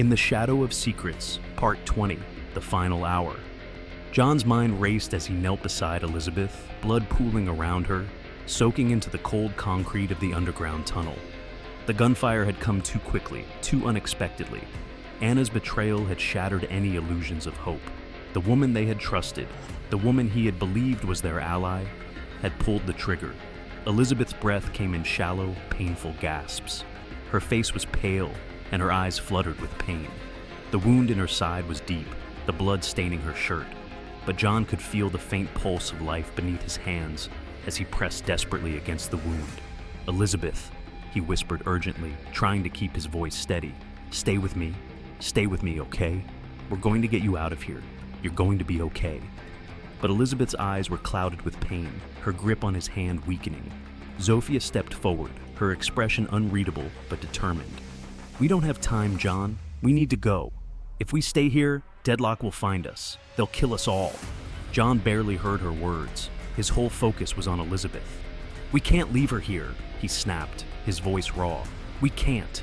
In the Shadow of Secrets, Part 20, The Final Hour. John's mind raced as he knelt beside Elizabeth, blood pooling around her, soaking into the cold concrete of the underground tunnel. The gunfire had come too quickly, too unexpectedly. Anna's betrayal had shattered any illusions of hope. The woman they had trusted, the woman he had believed was their ally, had pulled the trigger. Elizabeth's breath came in shallow, painful gasps. Her face was pale, and her eyes fluttered with pain. The wound in her side was deep, the blood staining her shirt. But John could feel the faint pulse of life beneath his hands as he pressed desperately against the wound. "Elizabeth," he whispered urgently, trying to keep his voice steady. Stay with me, okay? We're going to get you out of here. You're going to be okay." But Elizabeth's eyes were clouded with pain, her grip on his hand weakening. Zofia stepped forward, her expression unreadable but determined. "We don't have time, John. We need to go. If we stay here, Deadlock will find us. They'll kill us all." John barely heard her words. His whole focus was on Elizabeth. "We can't leave her here," he snapped, his voice raw. "We can't."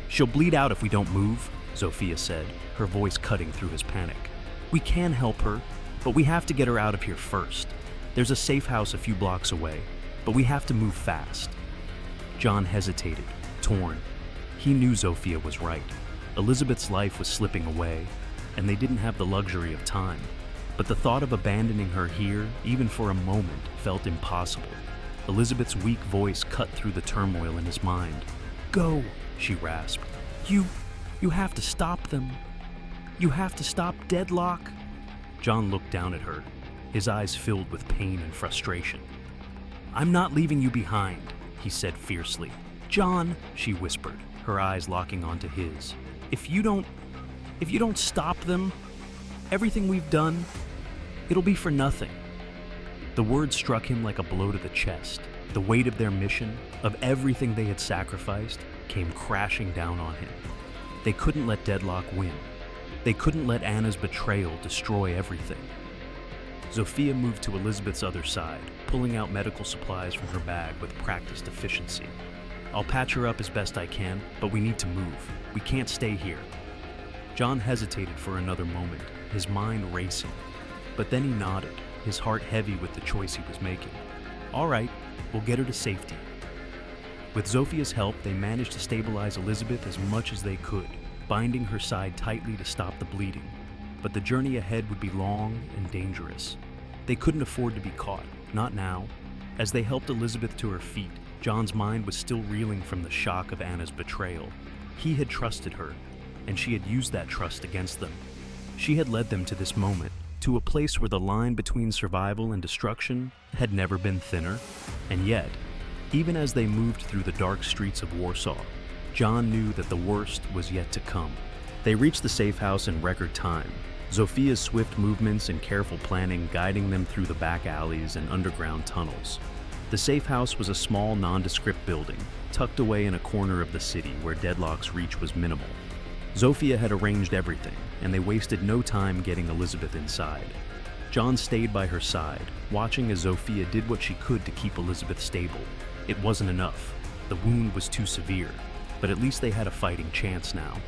"She'll bleed out if we don't move," Zofia said, her voice cutting through his panic. "We can help her, but we have to get her out of here first. There's a safe house a few blocks away, but we have to move fast." John hesitated, torn. He knew Zofia was right. Elizabeth's life was slipping away, and they didn't have the luxury of time. But the thought of abandoning her here, even for a moment, felt impossible. Elizabeth's weak voice cut through the turmoil in his mind. "Go," she rasped. You have to stop them. You have to stop Deadlock." John looked down at her, his eyes filled with pain and frustration. "I'm not leaving you behind," he said fiercely. "John," she whispered, her eyes locking onto his. If you don't stop them, everything we've done, it'll be for nothing." The words struck him like a blow to the chest. The weight of their mission, of everything they had sacrificed, came crashing down on him. They couldn't let Deadlock win. They couldn't let Anna's betrayal destroy everything. Zofia moved to Elizabeth's other side, pulling out medical supplies from her bag with practiced efficiency. "I'll patch her up as best I can, but we need to move. We can't stay here." John hesitated for another moment, his mind racing. But then he nodded, his heart heavy with the choice he was making. "All right, we'll get her to safety." With Zofia's help, they managed to stabilize Elizabeth as much as they could, binding her side tightly to stop the bleeding. But the journey ahead would be long and dangerous. They couldn't afford to be caught, not now. As they helped Elizabeth to her feet, John's mind was still reeling from the shock of Anna's betrayal. He had trusted her, and she had used that trust against them. She had led them to this moment, to a place where the line between survival and destruction had never been thinner. And yet, even as they moved through the dark streets of Warsaw, John knew that the worst was yet to come. They reached the safe house in record time, Zofia's swift movements and careful planning guiding them through the back alleys and underground tunnels. The safe house was a small, nondescript building, tucked away in a corner of the city where Deadlock's reach was minimal. Zofia had arranged everything, and they wasted no time getting Elizabeth inside. John stayed by her side, watching as Zofia did what she could to keep Elizabeth stable. It wasn't enough. The wound was too severe, but at least they had a fighting chance now.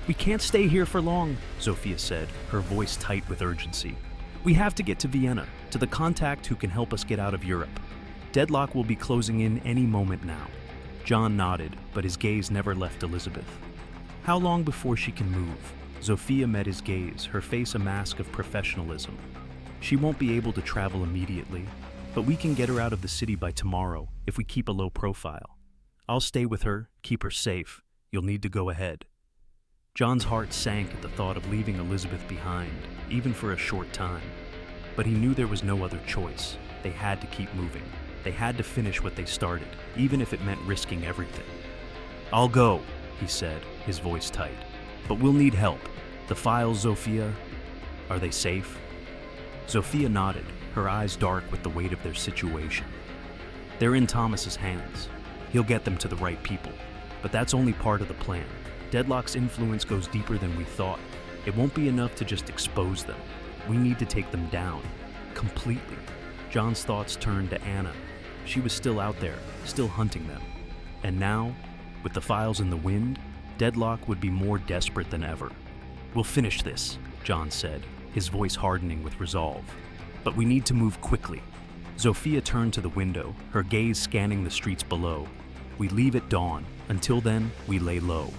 "We can't stay here for long," Zofia said, her voice tight with urgency. "We have to get to Vienna, to the contact who can help us get out of Europe. Deadlock will be closing in any moment now." John nodded, but his gaze never left Elizabeth. "How long before she can move?" Zofia met his gaze, her face a mask of professionalism. "She won't be able to travel immediately, but we can get her out of the city by tomorrow if we keep a low profile. I'll stay with her, keep her safe. You'll need to go ahead." John's heart sank at the thought of leaving Elizabeth behind, even for a short time. But he knew there was no other choice. They had to keep moving. They had to finish what they started, even if it meant risking everything. "I'll go," he said, his voice tight. "But we'll need help. The files, Zofia, are they safe?" Zofia nodded, her eyes dark with the weight of their situation. "They're in Thomas's hands. He'll get them to the right people. But that's only part of the plan. Deadlock's influence goes deeper than we thought. It won't be enough to just expose them. We need to take them down. Completely." John's thoughts turned to Anna. She was still out there, still hunting them. And now, with the files in the wind, Deadlock would be more desperate than ever. "We'll finish this," John said, his voice hardening with resolve. "But we need to move quickly." Zofia turned to the window, her gaze scanning the streets below. "We leave at dawn. Until then, we lay low."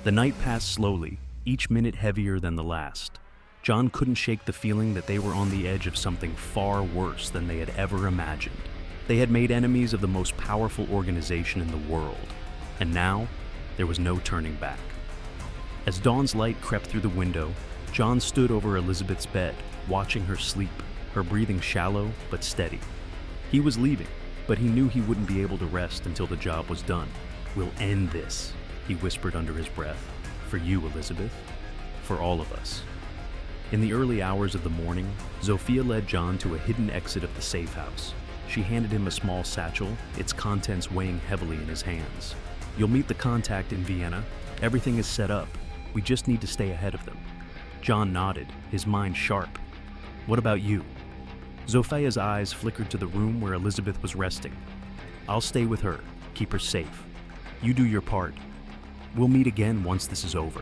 The night passed slowly, each minute heavier than the last. John couldn't shake the feeling that they were on the edge of something far worse than they had ever imagined. They had made enemies of the most powerful organization in the world, and now there was no turning back. As dawn's light crept through the window, John stood over Elizabeth's bed, watching her sleep, her breathing shallow but steady. He was leaving, but he knew he wouldn't be able to rest until the job was done. "We'll end this," he whispered under his breath. "For you, Elizabeth. For all of us." In the early hours of the morning, Zofia led John to a hidden exit of the safe house. She handed him a small satchel, its contents weighing heavily in his hands. "You'll meet the contact in Vienna. Everything is set up. We just need to stay ahead of them." John nodded, his mind sharp. "What about you?" Zofia's eyes flickered to the room where Elizabeth was resting. "I'll stay with her, keep her safe. You do your part. We'll meet again once this is over."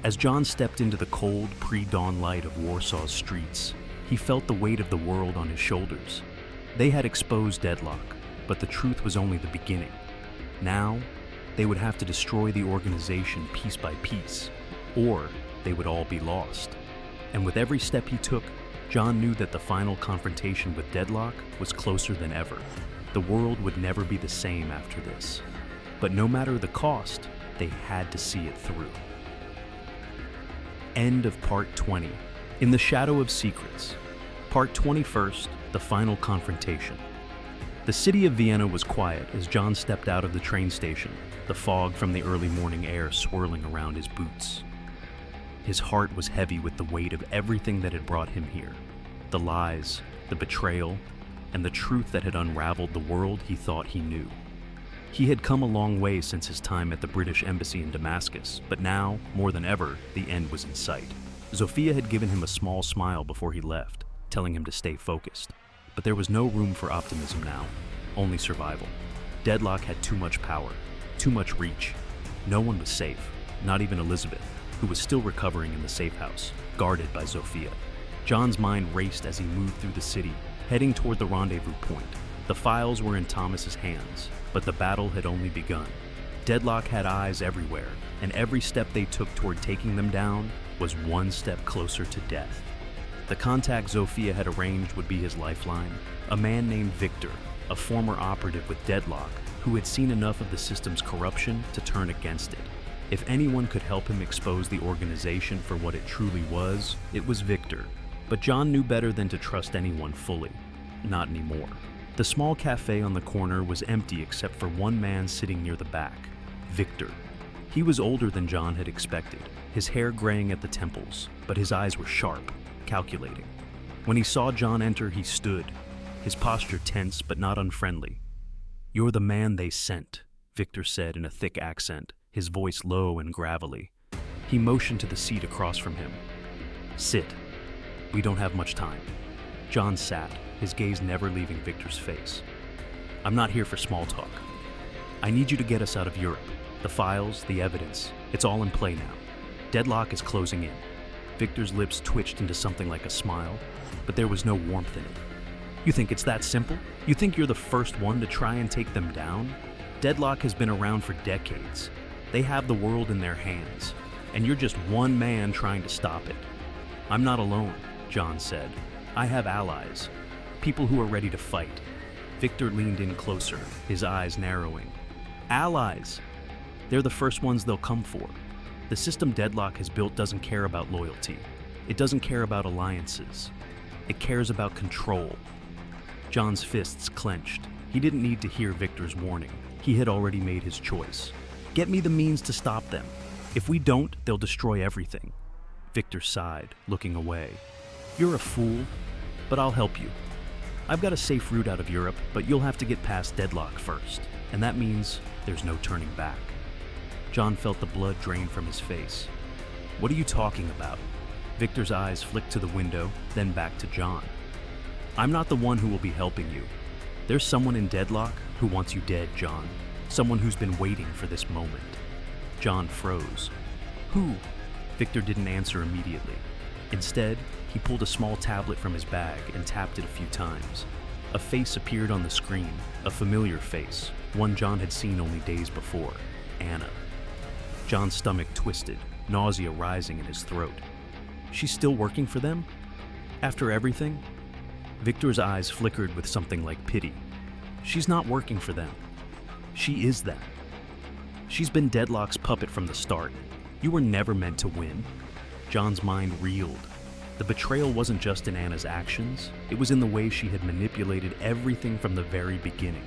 As John stepped into the cold, pre-dawn light of Warsaw's streets, he felt the weight of the world on his shoulders. They had exposed Deadlock, but the truth was only the beginning. Now, they would have to destroy the organization piece by piece, or they would all be lost. And with every step he took, John knew that the final confrontation with Deadlock was closer than ever. The world would never be the same after this. But no matter the cost, they had to see it through. End of Part 20. In the Shadow of Secrets. Part 21st, The Final Confrontation. The city of Vienna was quiet as John stepped out of the train station, the fog from the early morning air swirling around his boots. His heart was heavy with the weight of everything that had brought him here. The lies, the betrayal, and the truth that had unraveled the world he thought he knew. He had come a long way since his time at the British embassy in Damascus, but now, more than ever, the end was in sight. Zofia had given him a small smile before he left, telling him to stay focused. But there was no room for optimism now, only survival. Deadlock had too much power, too much reach. No one was safe, not even Elizabeth, who was still recovering in the safe house, guarded by Zofia. John's mind raced as he moved through the city, heading toward the rendezvous point. The files were in Thomas's hands, but the battle had only begun. Deadlock had eyes everywhere, and every step they took toward taking them down was one step closer to death. The contact Zofia had arranged would be his lifeline, a man named Victor, a former operative with Deadlock, who had seen enough of the system's corruption to turn against it. If anyone could help him expose the organization for what it truly was, it was Victor. But John knew better than to trust anyone fully. Not anymore. The small cafe on the corner was empty except for one man sitting near the back, Victor. He was older than John had expected, his hair graying at the temples, but his eyes were sharp, calculating. When he saw John enter, he stood, his posture tense but not unfriendly. "You're the man they sent," Victor said in a thick accent, his voice low and gravelly. He motioned to the seat across from him. "Sit. We don't have much time." John sat, his gaze never leaving Victor's face. "I'm not here for small talk. I need you to get us out of Europe. The files, the evidence, it's all in play now. Deadlock is closing in." Victor's lips twitched into something like a smile, but there was no warmth in it. "You think it's that simple? You think you're the first one to try and take them down? Deadlock has been around for decades. They have the world in their hands, and you're just one man trying to stop it." "I'm not alone," John said. "I have allies, people who are ready to fight." Victor leaned in closer, his eyes narrowing. "Allies! They're the first ones they'll come for. The system Deadlock has built doesn't care about loyalty. It doesn't care about alliances. It cares about control." John's fists clenched. He didn't need to hear Victor's warning. He had already made his choice. "Get me the means to stop them. If we don't, they'll destroy everything." Victor sighed, looking away. "You're a fool, but I'll help you. I've got a safe route out of Europe, but you'll have to get past Deadlock first, and that means there's no turning back." John felt the blood drain from his face. "What are you talking about?" Victor's eyes flicked to the window, then back to John. "I'm not the one who will be helping you. There's someone in Deadlock who wants you dead, John. Someone who's been waiting for this moment." John froze. Who? Victor didn't answer immediately. Instead, he pulled a small tablet from his bag and tapped it a few times. A face appeared on the screen, a familiar face, one John had seen only days before, Anna. John's stomach twisted, nausea rising in his throat. She's still working for them? After everything? Victor's eyes flickered with something like pity. She's not working for them. She is them. She's been Deadlock's puppet from the start. You were never meant to win. John's mind reeled. The betrayal wasn't just in Anna's actions, it was in the way she had manipulated everything from the very beginning.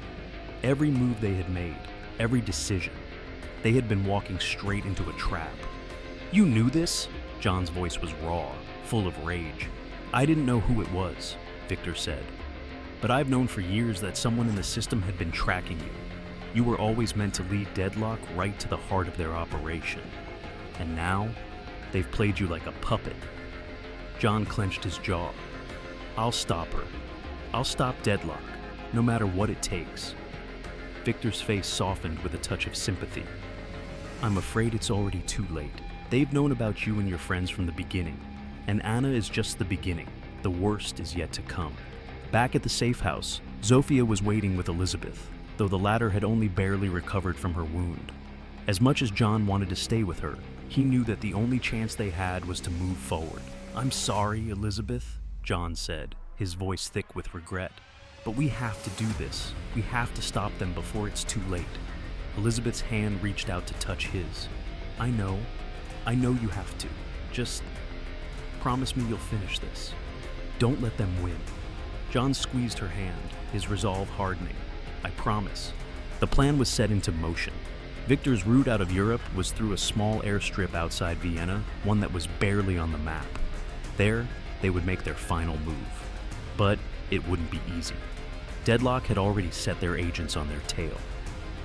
Every move they had made, every decision. They had been walking straight into a trap. You knew this? John's voice was raw, full of rage. I didn't know who it was, Victor said. But I've known for years that someone in the system had been tracking you. You were always meant to lead Deadlock right to the heart of their operation. And now, they've played you like a puppet. John clenched his jaw. I'll stop her. I'll stop Deadlock, no matter what it takes. Victor's face softened with a touch of sympathy. I'm afraid it's already too late. They've known about you and your friends from the beginning, and Anna is just the beginning. The worst is yet to come. Back at the safe house, Zofia was waiting with Elizabeth, though the latter had only barely recovered from her wound. As much as John wanted to stay with her, he knew that the only chance they had was to move forward. I'm sorry, Elizabeth, John said, his voice thick with regret. But we have to do this. We have to stop them before it's too late. Elizabeth's hand reached out to touch his. I know you have to. Just promise me you'll finish this. Don't let them win. John squeezed her hand, his resolve hardening. I promise. The plan was set into motion. Victor's route out of Europe was through a small airstrip outside Vienna, one that was barely on the map. There, they would make their final move. But it wouldn't be easy. Deadlock had already set their agents on their tail.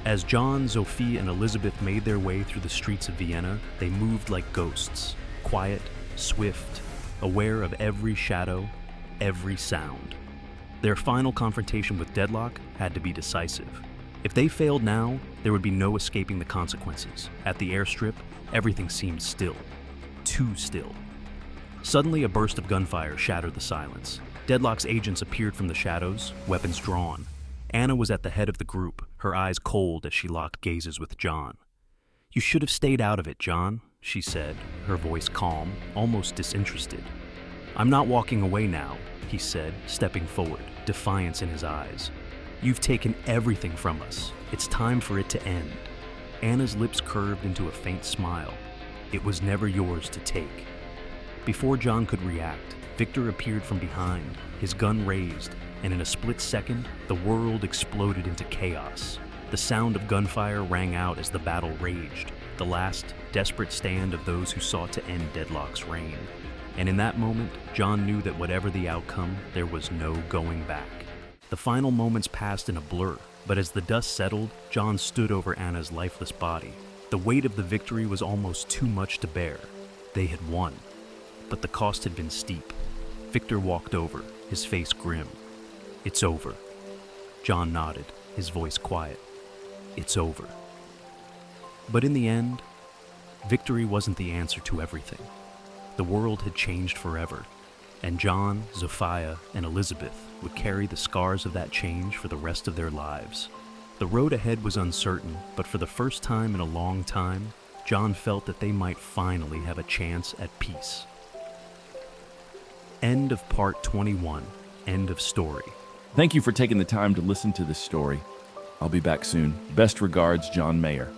As John, Zofia, and Elizabeth made their way through the streets of Vienna, they moved like ghosts, quiet, swift, aware of every shadow, every sound. Their final confrontation with Deadlock had to be decisive. If they failed now, there would be no escaping the consequences. At the airstrip, everything seemed still. Too still. Suddenly, a burst of gunfire shattered the silence. Deadlock's agents appeared from the shadows, weapons drawn. Anna was at the head of the group, her eyes cold as she locked gazes with John. You should have stayed out of it, John, she said, her voice calm, almost disinterested. I'm not walking away now, he said, stepping forward, defiance in his eyes. You've taken everything from us. It's time for it to end. Anna's lips curved into a faint smile. It was never yours to take. Before John could react, Victor appeared from behind, his gun raised, and in a split second, the world exploded into chaos. The sound of gunfire rang out as the battle raged, the last, desperate stand of those who sought to end Deadlock's reign. And in that moment, John knew that whatever the outcome, there was no going back. The final moments passed in a blur, but as the dust settled, John stood over Anna's lifeless body. The weight of the victory was almost too much to bear. They had won, but the cost had been steep. Victor walked over, his face grim. It's over. John nodded, his voice quiet. It's over. But in the end, victory wasn't the answer to everything. The world had changed forever, and John, Zofia, and Elizabeth would carry the scars of that change for the rest of their lives. The road ahead was uncertain, but for the first time in a long time, John felt that they might finally have a chance at peace. End of part 21. End of story. Thank you for taking the time to listen to this story. I'll be back soon. Best regards, John Mayer.